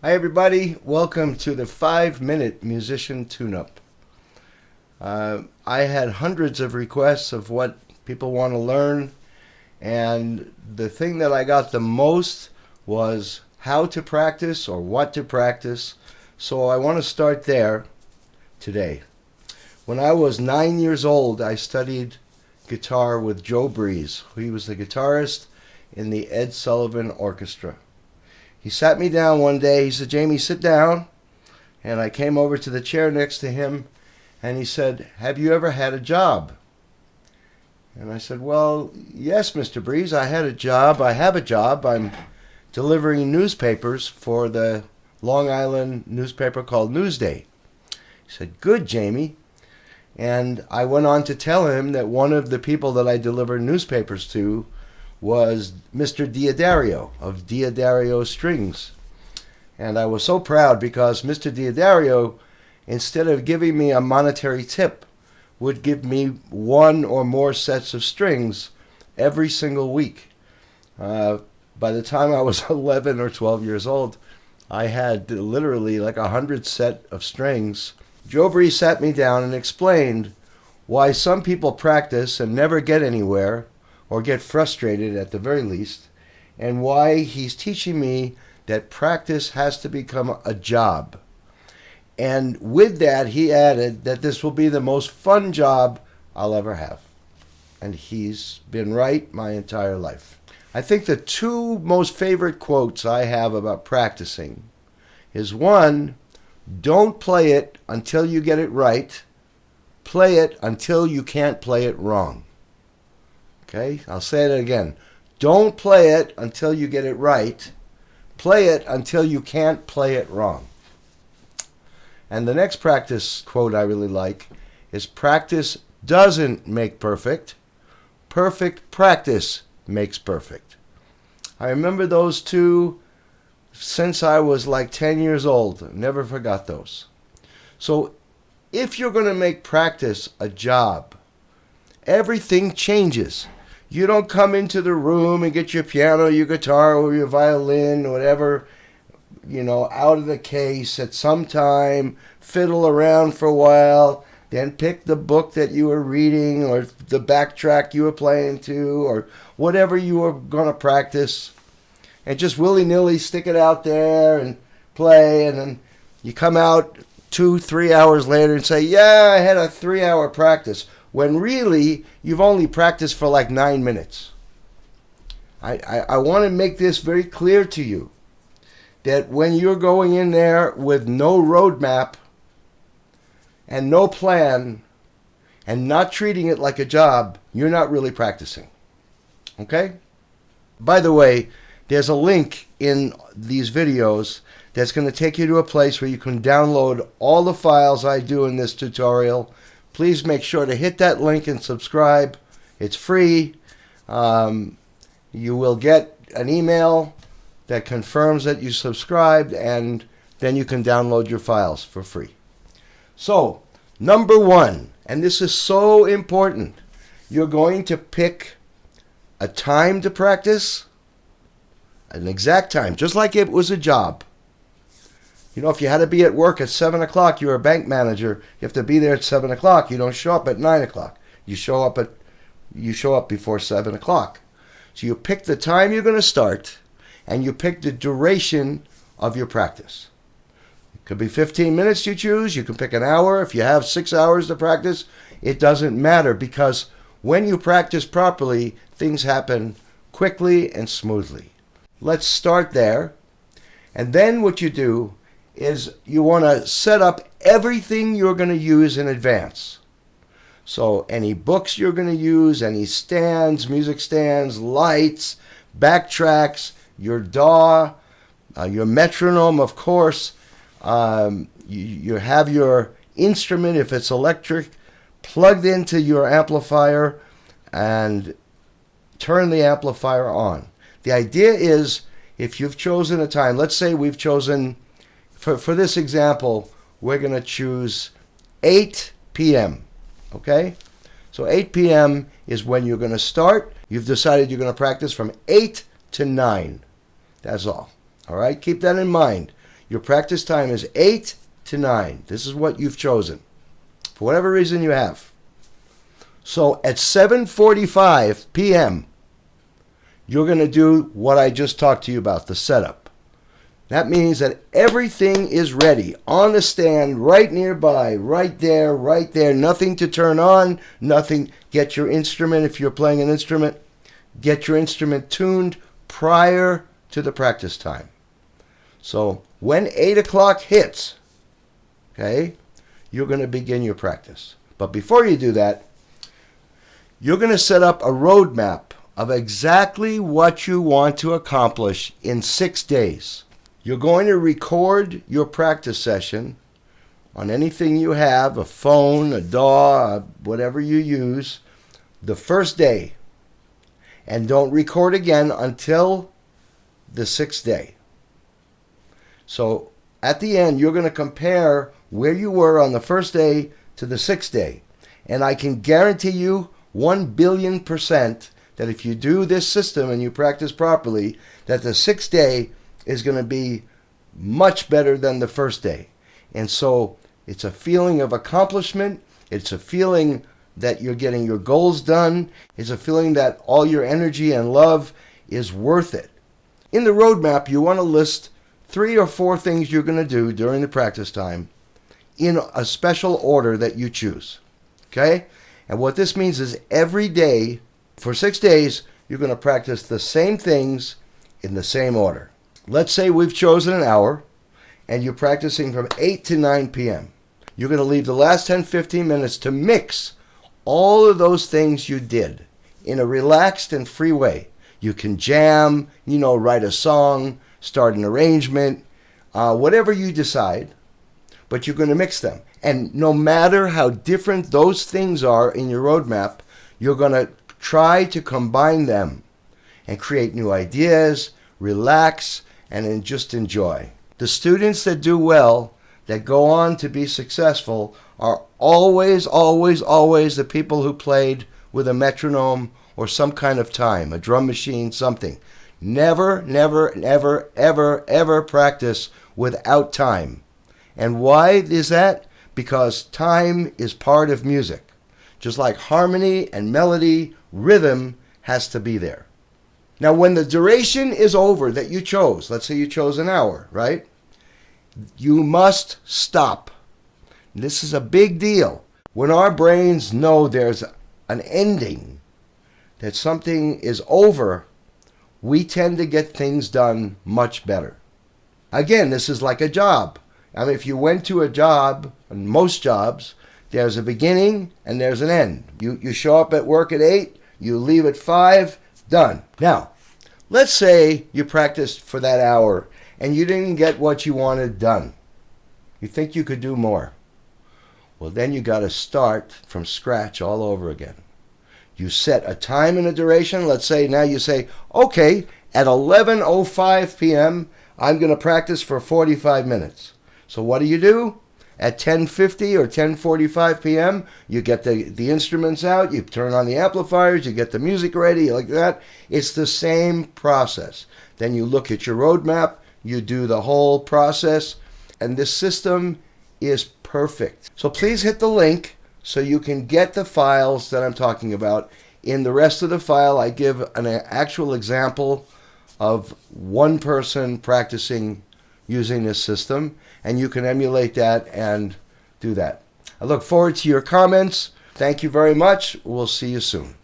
Hi everybody, welcome to the 5-minute musician tune-up. I had hundreds of requests of what people want to learn, and the thing that I got the most was how to practice or what to practice. So I want to start there today. When I was 9 years old, I studied guitar with Joe Breeze. He was the guitarist in the Ed Sullivan Orchestra. He sat me down one day. He said, "Jamie, sit down." And I came over to the chair next to him, and he said, "Have you ever had a job?" And I said, "Well, yes, Mr. Breeze, I had a job. I have a job. I'm delivering newspapers for the Long Island newspaper called Newsday." He said, "Good, Jamie." And I went on to tell him that one of the people that I delivered newspapers to was Mr. Diodario of Diodario Strings. And I was so proud because Mr. Diodario, instead of giving me a monetary tip, would give me one or more sets of strings every single week. By the time I was 11 or 12 years old, I had literally like 100 set of strings. Joe Breeze sat me down and explained why some people practice and never get anywhere, or get frustrated at the very least, and why he's teaching me that practice has to become a job. And with that, he added that this will be the most fun job I'll ever have. And he's been right my entire life. I think the two most favorite quotes I have about practicing is one, don't play it until you get it right. Play it until you can't play it wrong. Okay, I'll say it again. Don't play it until you get it right. Play it until you can't play it wrong. And the next practice quote I really like is, practice doesn't make perfect. Perfect practice makes perfect. I remember those two since I was like 10 years old. Never forgot those. So if you're going to make practice a job, everything changes. You don't come into the room and get your piano, your guitar, or your violin, or whatever, out of the case at some time, fiddle around for a while, then pick the book that you were reading or the backtrack you were playing to or whatever you were going to practice, and just willy-nilly stick it out there and play, and then you come out 2-3 hours later and say, "Yeah, I had a 3-hour practice," when really you've only practiced for like 9 minutes. I want to make this very clear to you, that when you're going in there with no roadmap and no plan and not treating it like a job, you're not really practicing. Okay? By the way, there's a link in these videos that's going to take you to a place where you can download all the files I do in this tutorial. Please make sure to hit that link and subscribe. It's free. You will get an email that confirms that you subscribed, and then you can download your files for free. So, number one, and this is so important, you're going to pick a time to practice, an exact time, just like it was a job. If you had to be at work at 7 o'clock, you're a bank manager, you have to be there at 7 o'clock. You don't show up at 9 o'clock. You show up before 7 o'clock. So you pick the time you're going to start, and you pick the duration of your practice. It could be 15 minutes you choose. You can pick an hour. If you have 6 hours to practice, it doesn't matter, because when you practice properly, things happen quickly and smoothly. Let's start there. And then what you do is you want to set up everything you're going to use in advance. So any books you're going to use, any stands, music stands, lights, backtracks, your DAW, your metronome, of course. You have your instrument, if it's electric, plugged into your amplifier, and turn the amplifier on. The idea is, if you've chosen a time, let's say we've chosen, for this example, we're going to choose 8 p.m., okay? So 8 p.m. is when you're going to start. You've decided you're going to practice from 8 to 9. That's all. All right? Keep that in mind. Your practice time is 8 to 9. This is what you've chosen, for whatever reason you have. So at 7:45 p.m., you're going to do what I just talked to you about, the setup. That means that everything is ready on the stand, right nearby, right there, nothing to turn on, nothing. Get your instrument, if you're playing an instrument, get your instrument tuned prior to the practice time. So when 8 o'clock hits, okay, you're going to begin your practice. But before you do that, you're going to set up a roadmap of exactly what you want to accomplish in 6 days. You're going to record your practice session on anything you have, a phone, a DAW, whatever you use, the first day. And don't record again until the 6th day. So at the end, you're going to compare where you were on the first day to the 6th day. And I can guarantee you 1,000,000,000% that if you do this system and you practice properly, that the 6th day is going to be much better than the first day. And so it's a feeling of accomplishment. It's a feeling that you're getting your goals done. It's a feeling that all your energy and love is worth it. In the roadmap, you want to list 3 or 4 things you're going to do during the practice time in a special order that you choose. Okay? And what this means is every day, for 6 days, you're going to practice the same things in the same order. Let's say we've chosen an hour, and you're practicing from 8 to 9 p.m. You're going to leave the last 10, 15 minutes to mix all of those things you did in a relaxed and free way. You can jam, write a song, start an arrangement, whatever you decide, but you're going to mix them. And no matter how different those things are in your roadmap, you're going to try to combine them and create new ideas, relax, and then just enjoy. The students that do well, that go on to be successful, are always, always, always the people who played with a metronome or some kind of time, a drum machine, something. Never, never, never, ever, ever practice without time. And why is that? Because time is part of music. Just like harmony and melody, rhythm has to be there. Now, when the duration is over that you chose, let's say you chose an hour, right? You must stop. This is a big deal. When our brains know there's an ending, that something is over, we tend to get things done much better. Again, this is like a job. I mean, if you went to a job, and most jobs, there's a beginning and there's an end. You show up at work at 8, you leave at 5, done. Now, let's say you practiced for that hour and you didn't get what you wanted done. You think you could do more. Well, then you got to start from scratch all over again. You set a time and a duration. Let's say now you say, okay, at 11:05 p.m., I'm going to practice for 45 minutes. So what do? At 10:50 or 10:45 p.m., you get the instruments out, you turn on the amplifiers, you get the music ready, like that. It's the same process. Then you look at your roadmap, you do the whole process, and this system is perfect. So please hit the link so you can get the files that I'm talking about. In the rest of the file, I give an actual example of one person practicing using this system, and you can emulate that and do that. I look forward to your comments. Thank you very much. We'll see you soon.